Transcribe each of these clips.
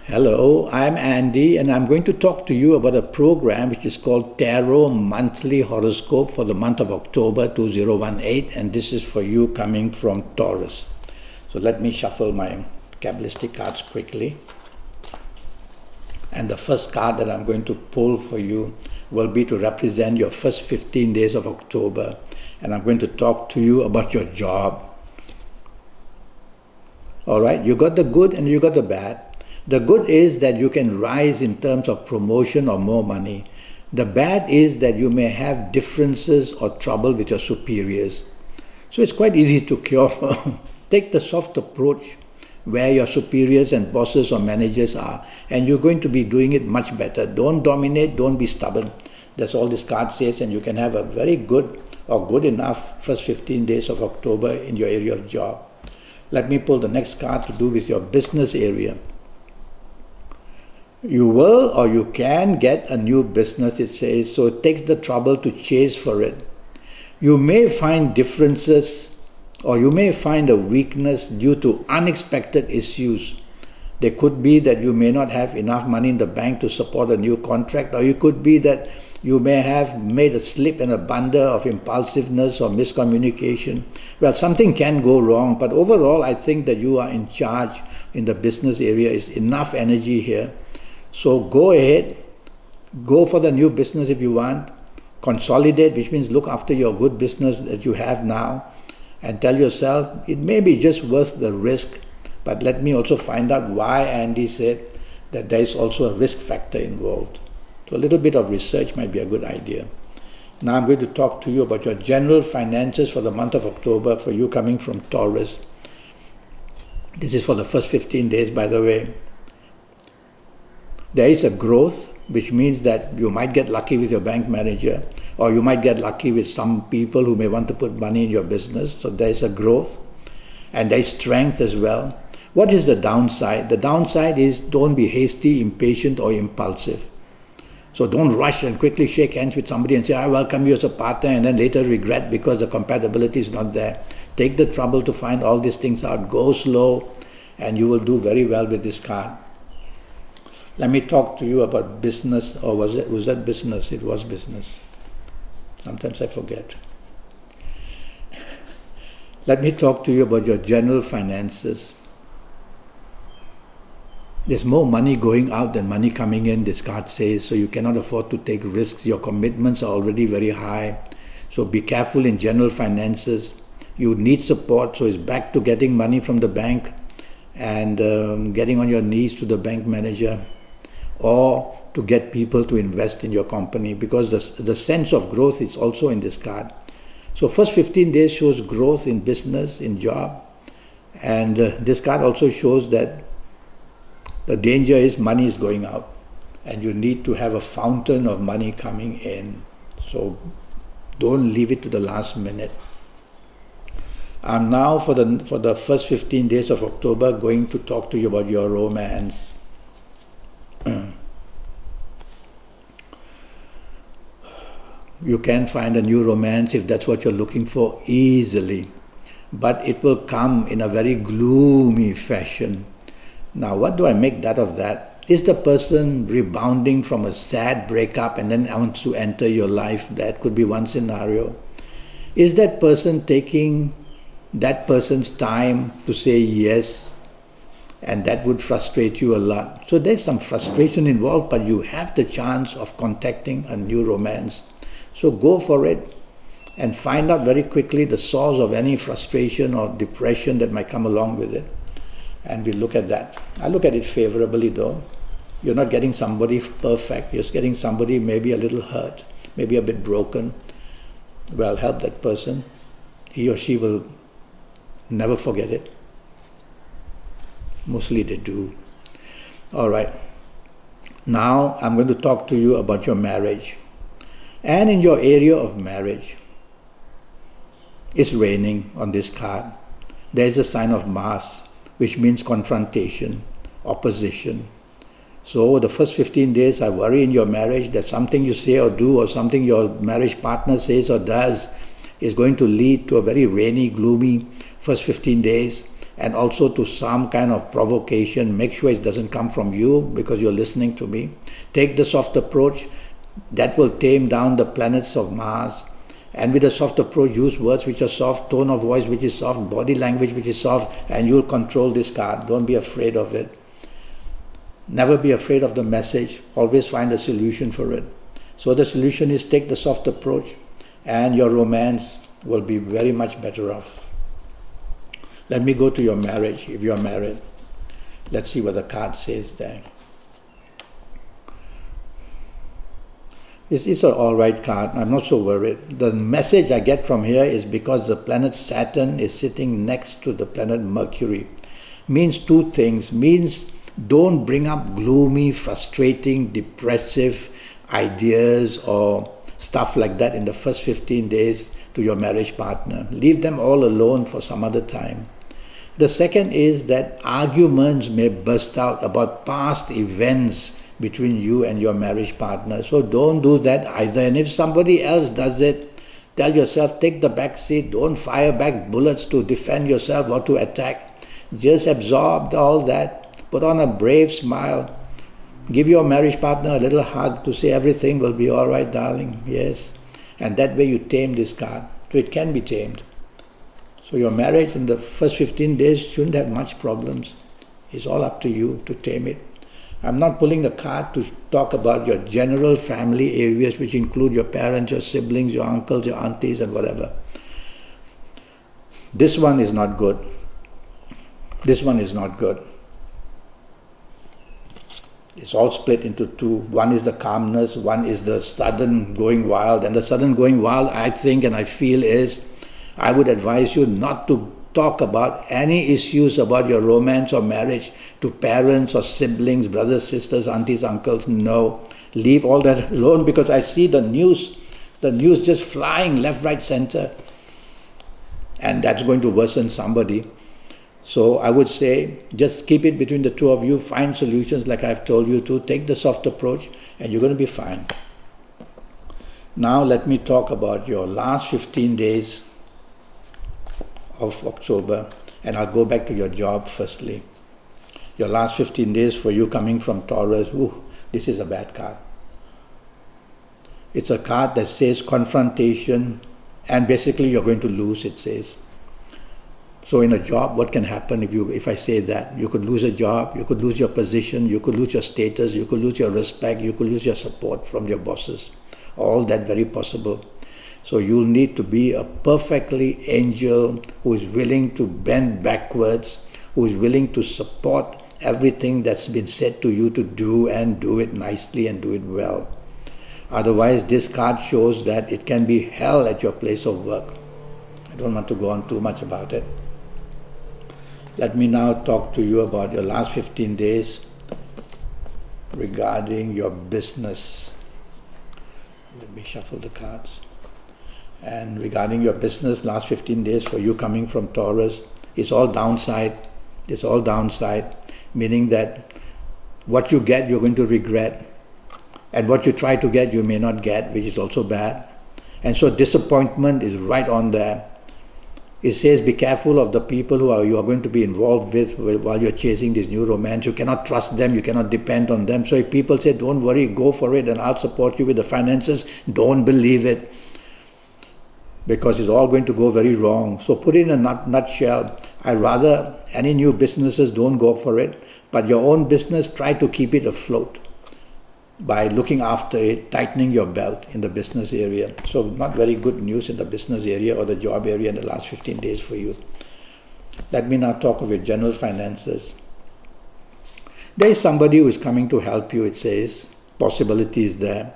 Hello, I'm Andy and I'm going to talk to you about a program which is called Tarot Monthly Horoscope for the month of October 2018, and this is for you coming from Taurus. So let me shuffle my Kabbalistic cards quickly. And the first card that I'm going to pull for you will be to represent your first 15 days of October, and I'm going to talk to you about your job. Alright, you got the good and you got the bad. The good is that you can rise in terms of promotion or more money. The bad is that you may have differences or trouble with your superiors. So it's quite easy to cure. Take the soft approach where your superiors and bosses or managers are, and you're going to be doing it much better. Don't dominate, don't be stubborn. That's all this card says, and you can have a very good or good enough first 15 days of October in your area of job. Let me pull the next card to do with your business area. You will or you can get a new business, it says, so it takes the trouble to chase for it. You may find differences or you may find a weakness due to unexpected issues. There could be that you may not have enough money in the bank to support a new contract, or it could be that you may have made a slip and a blunder of impulsiveness or miscommunication. Well, something can go wrong, but overall I think that you are in charge in the business area. Is enough energy here. So go ahead, go for the new business if you want, consolidate, which means look after your good business that you have now, and tell yourself it may be just worth the risk, but let me also find out why Andy said that there is also a risk factor involved. So a little bit of research might be a good idea. Now I'm going to talk to you about your general finances for the month of October for you coming from Taurus. This is for the first 15 days, by the way. There is a growth, which means that you might get lucky with your bank manager, or you might get lucky with some people who may want to put money in your business. So there is a growth, and there is strength as well. What is the downside? The downside is don't be hasty, impatient, or impulsive. So don't rush and quickly shake hands with somebody and say, I welcome you as a partner, and then later regret because the compatibility is not there. Take the trouble to find all these things out. Go slow, and you will do very well with this card. Let me talk to you about business, or was that business? It was business. Sometimes I forget. Let me talk to you about your general finances. There's more money going out than money coming in, this card says, so you cannot afford to take risks. Your commitments are already very high. So be careful in general finances. You need support, so it's back to getting money from the bank and getting on your knees to the bank manager, or to get people to invest in your company, because the sense of growth is also in this card. So first 15 days shows growth in business, in job, and this card also shows that the danger is money is going out and you need to have a fountain of money coming in. So don't leave it to the last minute. I'm now for the first 15 days of October going to talk to you about your romance. You can find a new romance if that's what you're looking for easily, but it will come in a very gloomy fashion. Now, what do I make that of that? Is the person rebounding from a sad breakup and then wants to enter your life? That could be one scenario. Is that person taking that person's time to say yes? And that would frustrate you a lot. So there's some frustration involved, but you have the chance of contacting a new romance. So go for it and find out very quickly the source of any frustration or depression that might come along with it. And we look at that. I look at it favorably though. You're not getting somebody perfect, you're just getting somebody maybe a little hurt, maybe a bit broken. Well, help that person. He or she will never forget it. Mostly they do. All right. Now I'm going to talk to you about your marriage. And in your area of marriage, it's raining on this card. There is a sign of Mars, which means confrontation, opposition. So the first 15 days, I worry in your marriage that something you say or do, or something your marriage partner says or does, is going to lead to a very rainy, gloomy first 15 days. and also to some kind of provocation. Make sure it doesn't come from you because you're listening to me. Take the soft approach. That will tame down the planets of Mars. And with a soft approach, use words which are soft, tone of voice which is soft, body language which is soft, and you'll control this card. Don't be afraid of it. Never be afraid of the message. Always find a solution for it. So the solution is take the soft approach, and your romance will be very much better off. Let me go to your marriage, if you are married. Let's see what the card says there. It's an alright card. I'm not so worried. The message I get from here is because the planet Saturn is sitting next to the planet Mercury. Means two things. Means don't bring up gloomy, frustrating, depressive ideas or stuff like that in the first 15 days to your marriage partner. Leave them all alone for some other time. The second is that arguments may burst out about past events between you and your marriage partner. So don't do that either. And if somebody else does it, tell yourself, take the back seat. Don't fire back bullets to defend yourself or to attack. Just absorb all that. Put on a brave smile. Give your marriage partner a little hug to say everything will be all right, darling. Yes. And that way you tame this card. So it can be tamed. So your marriage in the first 15 days shouldn't have much problems. It's all up to you to tame it. I'm not pulling the card to talk about your general family areas, which include your parents, your siblings, your uncles, your aunties, and whatever. This one is not good. This one is not good. It's all split into two. One is the calmness, one is the sudden going wild. And the sudden going wild, I think and I feel is, I would advise you not to talk about any issues about your romance or marriage to parents or siblings, brothers, sisters, aunties, uncles. No. Leave all that alone, because I see the news just flying left, right, center. And that's going to worsen somebody. So I would say, just keep it between the two of you, find solutions like I've told you to, take the soft approach, and you're going to be fine. Now let me talk about your last 15 days of October, and I'll go back to your job firstly. Your last 15 days for you coming from Taurus, this is a bad card. It's a card that says confrontation, and basically you're going to lose, it says. So in a job, what can happen if I say that? You could lose a job, you could lose your position, you could lose your status, you could lose your respect, you could lose your support from your bosses. All that very possible. So you'll need to be a perfectly angel who is willing to bend backwards, who is willing to support everything that's been said to you to do, and do it nicely and do it well. Otherwise, this card shows that it can be hell at your place of work. I don't want to go on too much about it. Let me now talk to you about your last 15 days regarding your business. Let me shuffle the cards. And regarding your business, last 15 days for you coming from Taurus, it's all downside. It's all downside, meaning that what you get, you're going to regret. And what you try to get, you may not get, which is also bad. And so disappointment is right on there. It says be careful of the people you are going to be involved with while you're chasing this new romance. You cannot trust them, you cannot depend on them. So if people say, don't worry, go for it and I'll support you with the finances, don't believe it, because it's all going to go very wrong. So put it in a nutshell, I'd rather any new businesses don't go for it, but your own business, try to keep it afloat by looking after it, tightening your belt in the business area. So not very good news in the business area or the job area in the last 15 days for you. Let me now talk of your general finances. There is somebody who is coming to help you, it says. Possibility is there.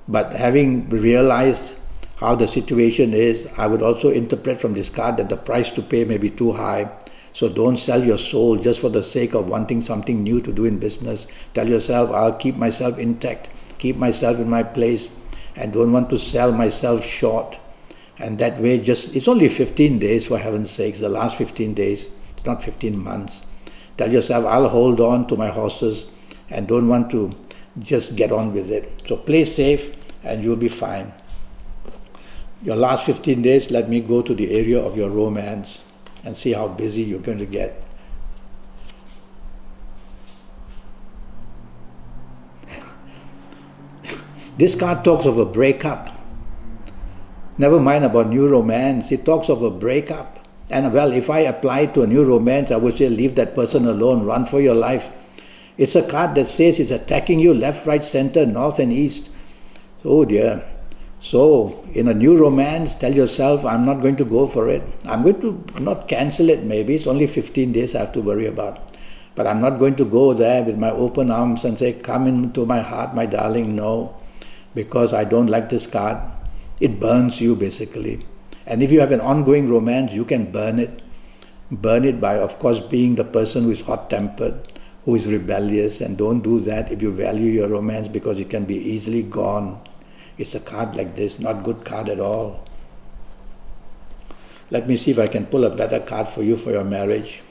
But having realized how the situation is, I would also interpret from this card that the price to pay may be too high. So don't sell your soul just for the sake of wanting something new to do in business. Tell yourself, I'll keep myself intact, keep myself in my place, and don't want to sell myself short. And that way, it's only 15 days, for heaven's sakes, the last 15 days, it's not 15 months. Tell yourself, I'll hold on to my horses and don't want to just get on with it. So play safe and you'll be fine. Your last 15 days, let me go to the area of your romance. and see how busy you're going to get. This card talks of a breakup. Never mind about new romance. It talks of a breakup. And well, if I apply to a new romance, I would say leave that person alone, run for your life. It's a card that says it's attacking you left, right, center, north and east. Oh dear. So, in a new romance, tell yourself, I'm not going to go for it. I'm going to not cancel it maybe. It's only 15 days I have to worry about. But I'm not going to go there with my open arms and say, come into my heart, my darling. No. Because I don't like this card. It burns you basically. And if you have an ongoing romance, you can burn it. Burn it by, of course, being the person who is hot-tempered, who is rebellious, and don't do that if you value your romance, because it can be easily gone. It's a card like this, not good card at all. Let me see if I can pull a better card for you for your marriage.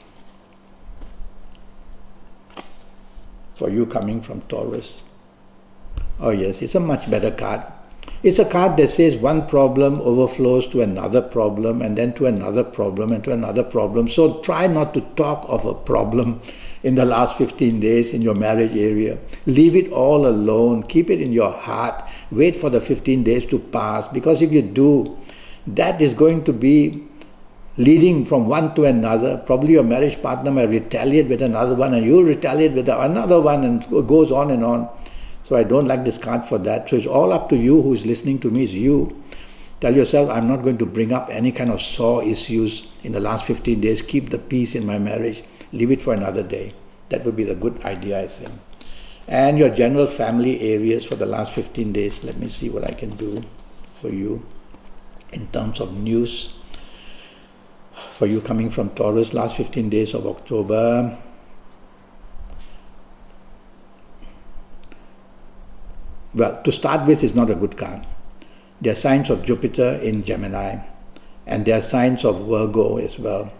For you coming from Taurus. Oh yes, it's a much better card. It's a card that says one problem overflows to another problem, and then to another problem, and to another problem. So try not to talk of a problem in the last 15 days in your marriage area. Leave it all alone. Keep it in your heart. Wait for the 15 days to pass, because if you do, that is going to be leading from one to another. Probably your marriage partner may retaliate with another one, and you'll retaliate with another one, and it goes on and on. So I don't like this card for that. So it's all up to you who is listening to me, is you. Tell yourself, I'm not going to bring up any kind of sore issues in the last 15 days. Keep the peace in my marriage. Leave it for another day. That would be the good idea, I think. And your general family areas for the last 15 days. Let me see what I can do for you in terms of news. For you coming from Taurus, last 15 days of October. Well, to start with, it's not a good card. There are signs of Jupiter in Gemini, and there are signs of Virgo as well.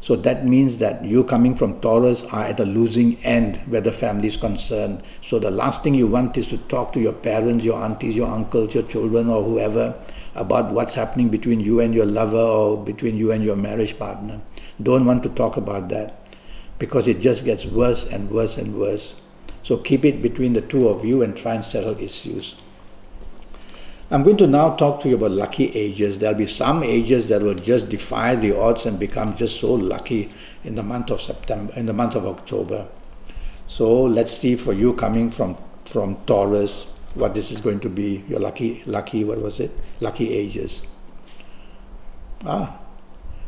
So that means that you coming from Taurus are at a losing end where the family is concerned. So the last thing you want is to talk to your parents, your aunties, your uncles, your children, or whoever about what's happening between you and your lover, or between you and your marriage partner. Don't want to talk about that, because it just gets worse and worse and worse. So keep it between the two of you and try and settle issues. I'm going to now talk to you about lucky ages. There'll be some ages that will just defy the odds and become just so lucky in the month of September, in the month of October. So let's see for you coming from Taurus, what this is going to be. Your lucky, what was it? Lucky ages.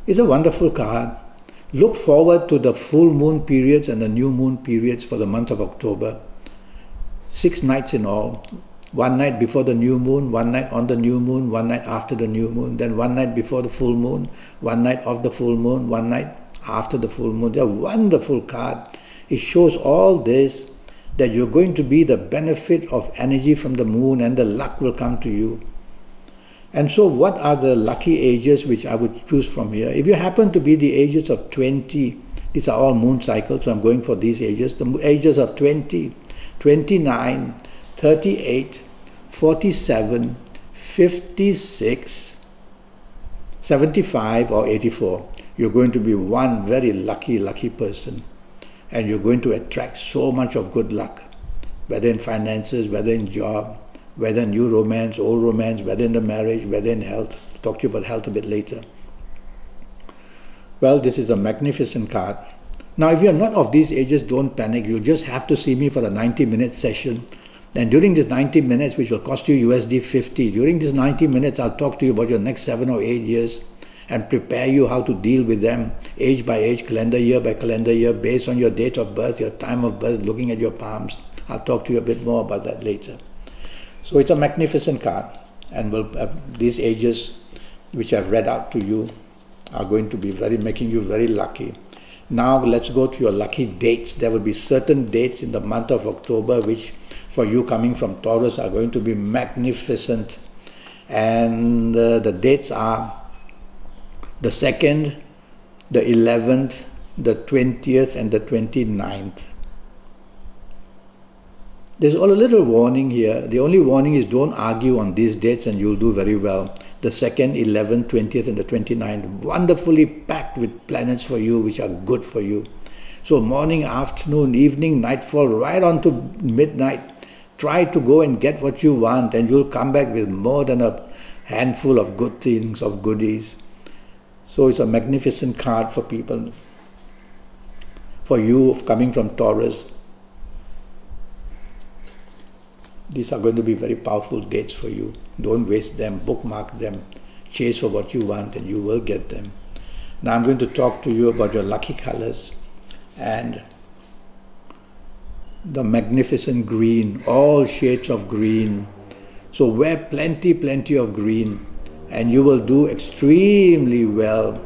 It's a wonderful card. Look forward to the full moon periods and the new moon periods for the month of October. 6 nights in all. One night before the new moon, one night on the new moon, one night after the new moon, then one night before the full moon, one night of the full moon, one night after the full moon. They're a wonderful card. It shows all this, that you're going to be the benefit of energy from the moon, and the luck will come to you. And so what are the lucky ages which I would choose from here? If you happen to be the ages of 20, these are all moon cycles, so I'm going for these ages. The ages of 20, 29, 38, 47, 56, 75 or 84. You're going to be one very lucky person. And you're going to attract so much of good luck, whether in finances, whether in job, whether in new romance, old romance, whether in the marriage, whether in health. I'll talk to you about health a bit later. Well, this is a magnificent card. Now, if you're not of these ages, don't panic. You'll just have to see me for a 90-minute session. And during this 90 minutes, which will cost you USD 50, during these 90 minutes, I'll talk to you about your next 7 or 8 years and prepare you how to deal with them, age by age, calendar year by calendar year, based on your date of birth, your time of birth, looking at your palms. I'll talk to you a bit more about that later. So it's a magnificent card, and these ages which I've read out to you are going to be making you very lucky. Now let's go to your lucky dates. There will be certain dates in the month of October which for you coming from Taurus are going to be magnificent. And the dates are the 2nd, the 11th, the 20th and the 29th. There's a little warning here. The only warning is don't argue on these dates and you'll do very well. the 2nd, 11th, 20th and the 29th. Wonderfully packed with planets for you which are good for you. So morning, afternoon, evening, nightfall, right on to midnight. Try to go and get what you want, and you'll come back with more than a handful of good things, of goodies. So it's a magnificent card for people. For you, coming from Taurus, these are going to be very powerful dates for you. Don't waste them, bookmark them, chase for what you want and you will get them. Now I'm going to talk to you about your lucky colors and the magnificent green, all shades of green. So wear plenty of green and you will do extremely well.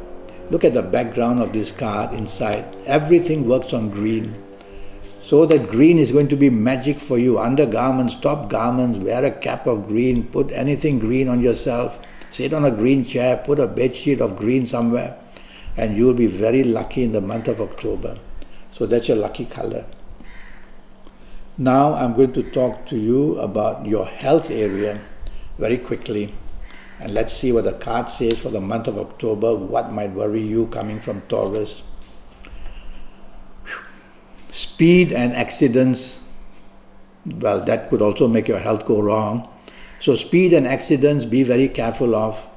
Look at the background of this card inside. Everything works on green. So that green is going to be magic for you. Undergarments, top garments, wear a cap of green, put anything green on yourself, sit on a green chair, put a bed sheet of green somewhere, and you will be very lucky in the month of October. So that's your lucky color. Now I'm going to talk to you about your health area very quickly. And let's see what the card says for the month of October, what might worry you coming from Taurus. Speed and accidents, well, that could also make your health go wrong. So speed and accidents, be very careful of,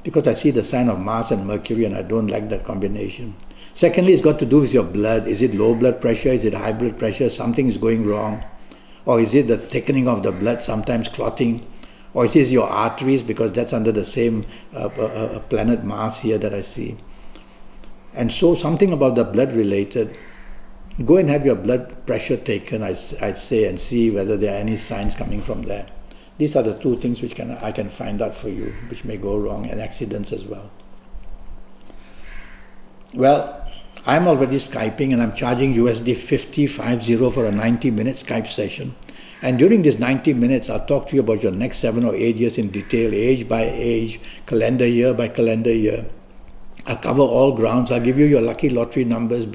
because I see the sign of Mars and Mercury and I don't like that combination. Secondly, it's got to do with your blood. Is it low blood pressure? Is it high blood pressure? Something is going wrong. Or is it the thickening of the blood, sometimes clotting? Or is it your arteries, because that's under the same planet Mars here that I see. And so something about the blood related. Go and have your blood pressure taken, I'd say, and see whether there are any signs coming from there. These are the two things which I can find out for you, which may go wrong, and accidents as well. Well, I'm already Skyping and I'm charging USD 50 for a 90-minute Skype session. And during these 90 minutes, I'll talk to you about your next 7 or 8 years in detail, age by age, calendar year by calendar year. I'll cover all grounds. I'll give you your lucky lottery numbers.